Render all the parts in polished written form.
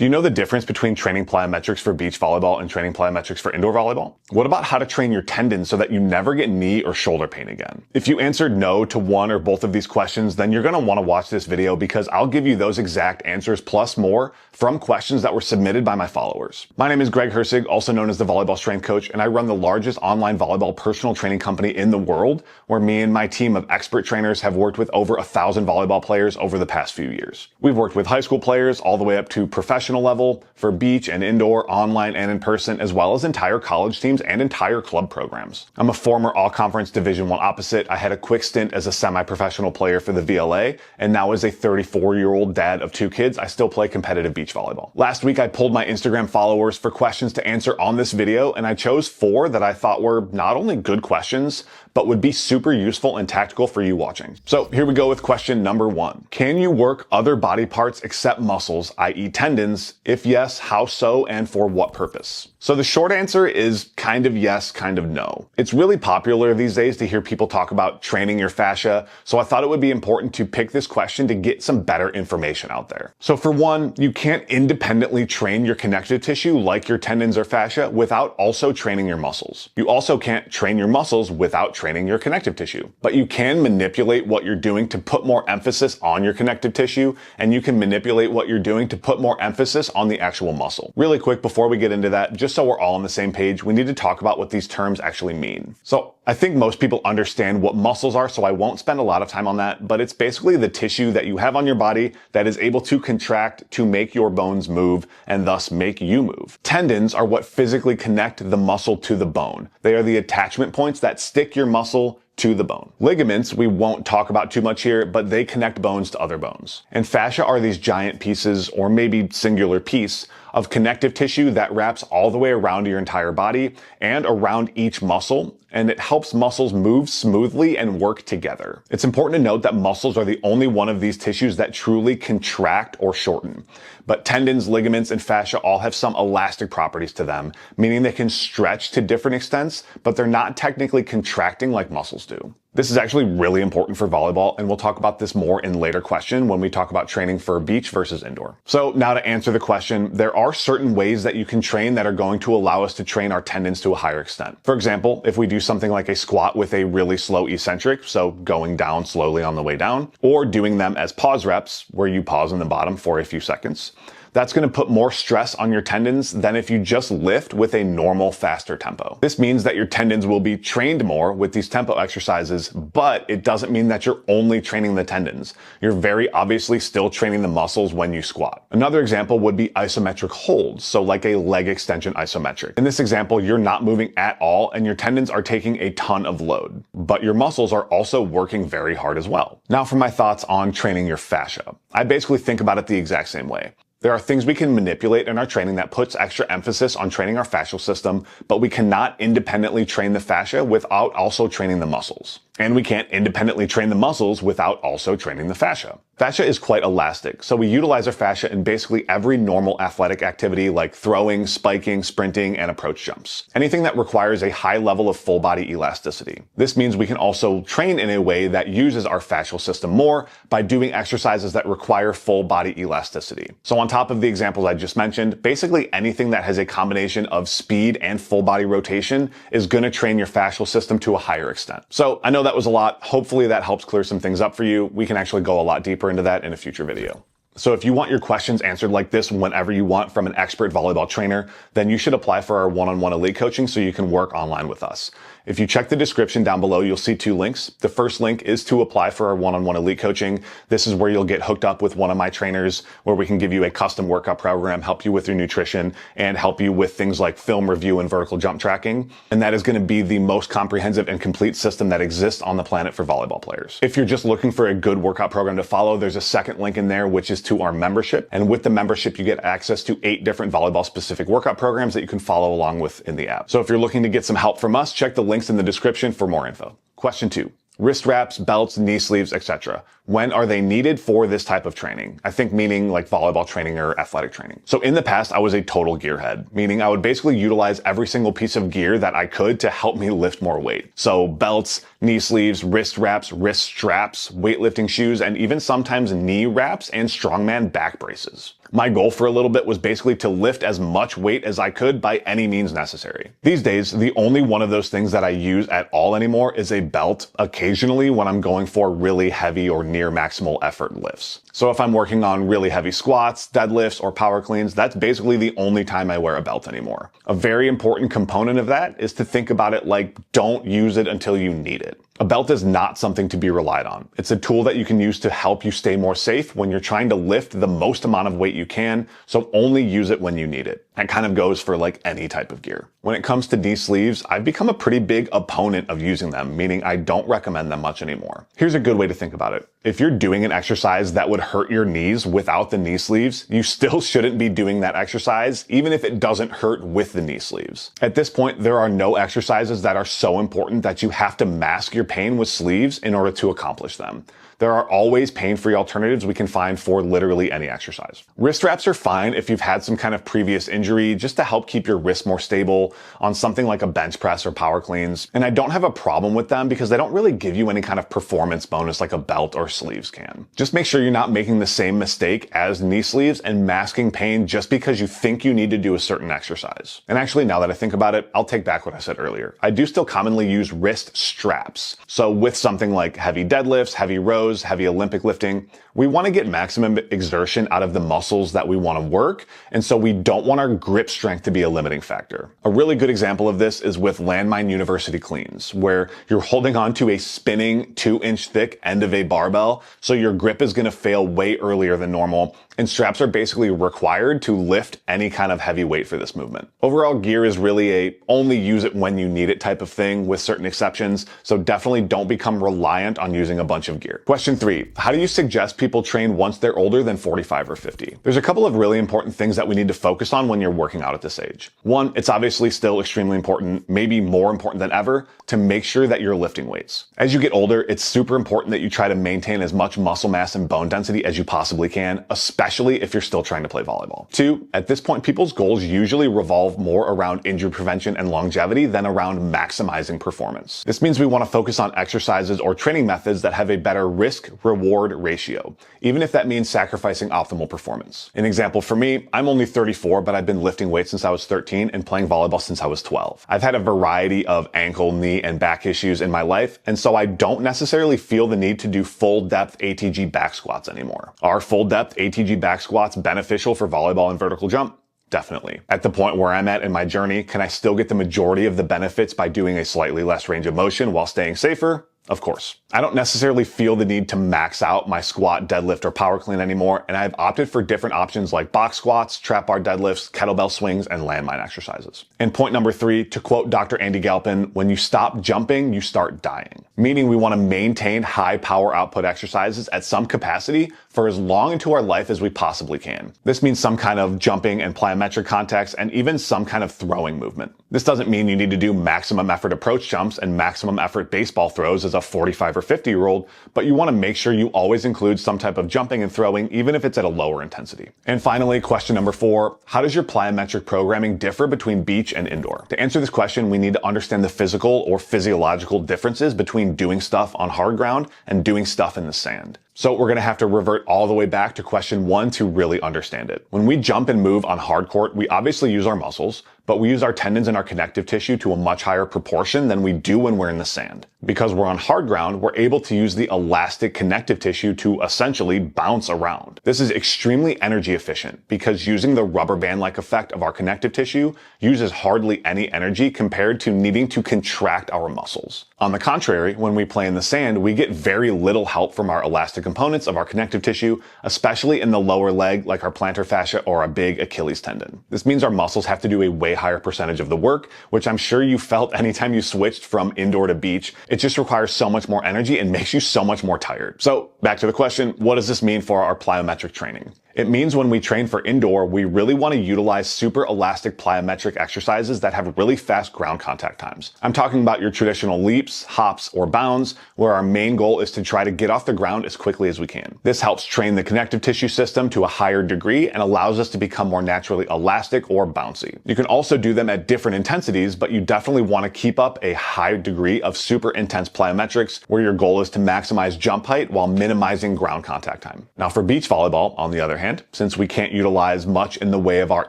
Do you know the difference between training plyometrics for beach volleyball and training plyometrics for indoor volleyball? What about how to train your tendons so that you never get knee or shoulder pain again? If you answered no to one or both of these questions, then you're going to want to watch this video because I'll give you those exact answers plus more from questions that were submitted by my followers. My name is Greg Hersig, also known as the Volleyball Strength Coach, and I run the largest online volleyball personal training company in the world, where me and my team of expert trainers have worked with over 1,000 volleyball players over the past few years. We've worked with high school players all the way up to professional level for beach and indoor, online and in person, as well as entire college teams and entire club programs. I'm a former all-conference Division I opposite. I had a quick stint as a semi-professional player for the VLA, and now as a 34-year-old dad of 2 kids, I still play competitive beach volleyball. Last week, I pulled my Instagram followers for questions to answer on this video, and I chose 4 that I thought were not only good questions, but would be super useful and tactical for you watching. So here we go with question number 1. Can you work other body parts except muscles, i.e. tendons? If yes, how so and for what purpose? So the short answer is kind of yes, kind of no. It's really popular these days to hear people talk about training your fascia, so I thought it would be important to pick this question to get some better information out there. So for one, you can't independently train your connective tissue like your tendons or fascia without also training your muscles. You also can't train your muscles without training your connective tissue. But you can manipulate what you're doing to put more emphasis on your connective tissue, and you can manipulate what you're doing to put more emphasis on the actual muscle. Really quick, before we get into that, just so we're all on the same page, we need to talk about what these terms actually mean. So I think most people understand what muscles are, so I won't spend a lot of time on that, but it's basically the tissue that you have on your body that is able to contract to make your bones move and thus make you move. Tendons are what physically connect the muscle to the bone. They are the attachment points that stick your muscle to the bone. Ligaments, we won't talk about too much here, but they connect bones to other bones. And fascia are these giant pieces, or maybe singular piece, of connective tissue that wraps all the way around your entire body and around each muscle, and it helps muscles move smoothly and work together. It's important to note that muscles are the only one of these tissues that truly contract or shorten. But tendons, ligaments, and fascia all have some elastic properties to them, meaning they can stretch to different extents, but they're not technically contracting like muscles do. This is actually really important for volleyball, and we'll talk about this more in later question when we talk about training for beach versus indoor. So now to answer the question, there are certain ways that you can train that are going to allow us to train our tendons to a higher extent. For example, if we do something like a squat with a really slow eccentric, so going down slowly on the way down, or doing them as pause reps, where you pause in the bottom for a few seconds, that's going to put more stress on your tendons than if you just lift with a normal, faster tempo. This means that your tendons will be trained more with these tempo exercises, but it doesn't mean that you're only training the tendons. You're very obviously still training the muscles when you squat. Another example would be isometric holds, so like a leg extension isometric. In this example, you're not moving at all and your tendons are taking a ton of load, but your muscles are also working very hard as well. Now for my thoughts on training your fascia. I basically think about it the exact same way. There are things we can manipulate in our training that puts extra emphasis on training our fascial system, but we cannot independently train the fascia without also training the muscles. And we can't independently train the muscles without also training the fascia. Fascia is quite elastic, so we utilize our fascia in basically every normal athletic activity like throwing, spiking, sprinting, and approach jumps. Anything that requires a high level of full body elasticity. This means we can also train in a way that uses our fascial system more by doing exercises that require full body elasticity. So on top of the examples I just mentioned, basically anything that has a combination of speed and full body rotation is going to train your fascial system to a higher extent. So I know that was a lot. Hopefully that helps clear some things up for you. We can actually go a lot deeper into that in a future video. So if you want your questions answered like this whenever you want from an expert volleyball trainer, then you should apply for our one-on-one elite coaching so you can work online with us. If you check the description down below, you'll see 2 links. The first link is to apply for our one-on-one elite coaching. This is where you'll get hooked up with one of my trainers, where we can give you a custom workout program, help you with your nutrition, and help you with things like film review and vertical jump tracking. And that is going to be the most comprehensive and complete system that exists on the planet for volleyball players. If you're just looking for a good workout program to follow, there's a second link in there, which is to our membership. And with the membership, you get access to 8 different volleyball specific workout programs that you can follow along with in the app. So if you're looking to get some help from us, check the links in the description for more info. Question 2. Wrist wraps, belts, knee sleeves, etc. When are they needed for this type of training? I think meaning like volleyball training or athletic training. So in the past, I was a total gearhead, meaning I would basically utilize every single piece of gear that I could to help me lift more weight. So belts, knee sleeves, wrist wraps, wrist straps, weightlifting shoes, and even sometimes knee wraps and strongman back braces. My goal for a little bit was basically to lift as much weight as I could by any means necessary. These days, the only one of those things that I use at all anymore is a belt, occasionally when I'm going for really heavy or near maximal effort lifts. So if I'm working on really heavy squats, deadlifts, or power cleans, that's basically the only time I wear a belt anymore. A very important component of that is to think about it like don't use it until you need it. A belt is not something to be relied on. It's a tool that you can use to help you stay more safe when you're trying to lift the most amount of weight you can, so only use it when you need it. That kind of goes for like any type of gear. When it comes to knee sleeves, I've become a pretty big opponent of using them, meaning I don't recommend them much anymore. Here's a good way to think about it. If you're doing an exercise that would hurt your knees without the knee sleeves, you still shouldn't be doing that exercise, even if it doesn't hurt with the knee sleeves. At this point, there are no exercises that are so important that you have to mask your pain with sleeves in order to accomplish them. There are always pain-free alternatives we can find for literally any exercise. Wrist wraps are fine if you've had some kind of previous injury, just to help keep your wrist more stable on something like a bench press or power cleans. And I don't have a problem with them because they don't really give you any kind of performance bonus like a belt or sleeves can. Just make sure you're not making the same mistake as knee sleeves and masking pain just because you think you need to do a certain exercise. And actually, now that I think about it, I'll take back what I said earlier. I do still commonly use wrist straps. So with something like heavy deadlifts, heavy rows, heavy Olympic lifting, we want to get maximum exertion out of the muscles that we want to work, and so we don't want our grip strength to be a limiting factor. A really good example of this is with Landmine University cleans, where you're holding on to a spinning 2-inch thick end of a barbell, so your grip is going to fail way earlier than normal, and straps are basically required to lift any kind of heavy weight for this movement. Overall, gear is really a only use it when you need it type of thing with certain exceptions, so definitely don't become reliant on using a bunch of gear. Question 3, how do you suggest people train once they're older than 45 or 50? There's a couple of really important things that we need to focus on when you're working out at this age. One, it's obviously still extremely important, maybe more important than ever, to make sure that you're lifting weights. As you get older, it's super important that you try to maintain as much muscle mass and bone density as you possibly can, especially if you're still trying to play volleyball. 2, at this point, people's goals usually revolve more around injury prevention and longevity than around maximizing performance. This means we want to focus on exercises or training methods that have a better risk-reward ratio, even if that means sacrificing optimal performance. An example for me, I'm only 34, but I've been lifting weights since I was 13 and playing volleyball since I was 12. I've had a variety of ankle, knee, and back issues in my life, and so I don't necessarily feel the need to do full-depth ATG back squats anymore. Are full-depth ATG back squats beneficial for volleyball and vertical jump? Definitely. At the point where I'm at in my journey, can I still get the majority of the benefits by doing a slightly less range of motion while staying safer? Of course. I don't necessarily feel the need to max out my squat, deadlift, or power clean anymore, and I've opted for different options like box squats, trap bar deadlifts, kettlebell swings, and landmine exercises. And point number 3, to quote Dr. Andy Galpin, when you stop jumping, you start dying. Meaning we want to maintain high power output exercises at some capacity for as long into our life as we possibly can. This means some kind of jumping and plyometric context, and even some kind of throwing movement. This doesn't mean you need to do maximum effort approach jumps and maximum effort baseball throws as a 45 or 50-year-old, but you want to make sure you always include some type of jumping and throwing, even if it's at a lower intensity. And finally, question number 4, how does your plyometric programming differ between beach and indoor? To answer this question, we need to understand the physical or physiological differences between doing stuff on hard ground and doing stuff in the sand. So we're going to have to revert all the way back to question 1 to really understand it. When we jump and move on hard court, we obviously use our muscles, but we use our tendons and our connective tissue to a much higher proportion than we do when we're in the sand. Because we're on hard ground, we're able to use the elastic connective tissue to essentially bounce around. This is extremely energy efficient because using the rubber band-like effect of our connective tissue uses hardly any energy compared to needing to contract our muscles. On the contrary, when we play in the sand, we get very little help from our elastic components of our connective tissue, especially in the lower leg like our plantar fascia or a big Achilles tendon. This means our muscles have to do a way higher percentage of the work, which I'm sure you felt anytime you switched from indoor to beach. It just requires so much more energy and makes you so much more tired. So back to the question, what does this mean for our plyometric training? It means when we train for indoor, we really want to utilize super elastic plyometric exercises that have really fast ground contact times. I'm talking about your traditional leaps, hops, or bounds, where our main goal is to try to get off the ground as quickly as we can. This helps train the connective tissue system to a higher degree and allows us to become more naturally elastic or bouncy. You can also do them at different intensities, but you definitely want to keep up a high degree of super intense plyometrics, where your goal is to maximize jump height while minimizing ground contact time. Now for beach volleyball, on the other hand, hand, since we can't utilize much in the way of our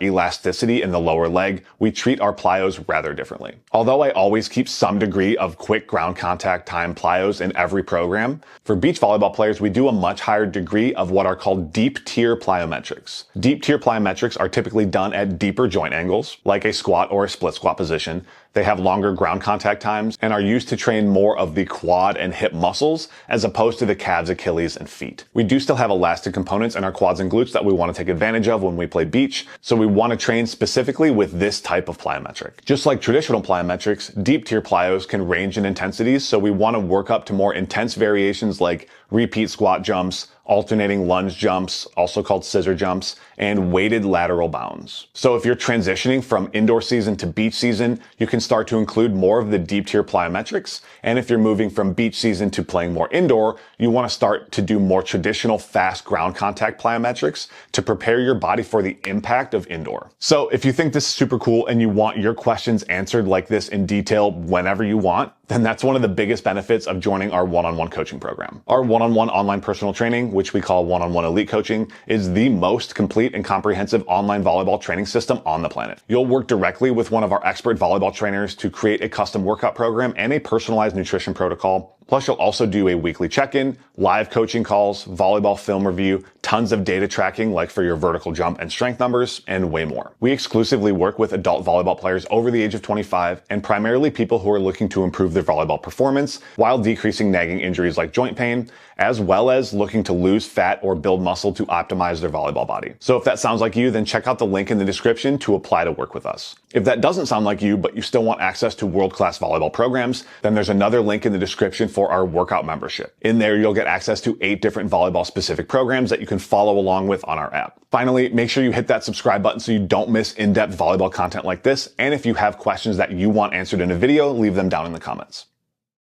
elasticity in the lower leg, we treat our plyos rather differently. Although I always keep some degree of quick ground contact time plyos in every program, for beach volleyball players, we do a much higher degree of what are called deep tier plyometrics. Deep tier plyometrics are typically done at deeper joint angles, like a squat or a split squat position. They have longer ground contact times and are used to train more of the quad and hip muscles as opposed to the calves, Achilles, and feet. We do still have elastic components in our quads and glutes that we want to take advantage of when we play beach, so we want to train specifically with this type of plyometric. Just like traditional plyometrics, deep tier plyos can range in intensities, so we want to work up to more intense variations like repeat squat jumps, alternating lunge jumps, also called scissor jumps, and weighted lateral bounds. So if you're transitioning from indoor season to beach season, you can start to include more of the deep tier plyometrics. And if you're moving from beach season to playing more indoor, you want to start to do more traditional fast ground contact plyometrics to prepare your body for the impact of indoor. So if you think this is super cool and you want your questions answered like this in detail whenever you want, then that's one of the biggest benefits of joining our one-on-one coaching program. Our one-on-one online personal training, which we call one-on-one elite coaching, is the most complete and comprehensive online volleyball training system on the planet. You'll work directly with one of our expert volleyball trainers to create a custom workout program and a personalized nutrition protocol. Plus, you'll also do a weekly check-in, live coaching calls, volleyball film review, tons of data tracking like for your vertical jump and strength numbers, and way more. We exclusively work with adult volleyball players over the age of 25 and primarily people who are looking to improve their volleyball performance while decreasing nagging injuries like joint pain, as well as looking to lose fat or build muscle to optimize their volleyball body. So if that sounds like you, then check out the link in the description to apply to work with us. If that doesn't sound like you, but you still want access to world-class volleyball programs, then there's another link in the description for our workout membership. In there, you'll get access to 8 different volleyball-specific programs that you can follow along with on our app. Finally, make sure you hit that subscribe button so you don't miss in-depth volleyball content like this. And if you have questions that you want answered in a video, leave them down in the comments.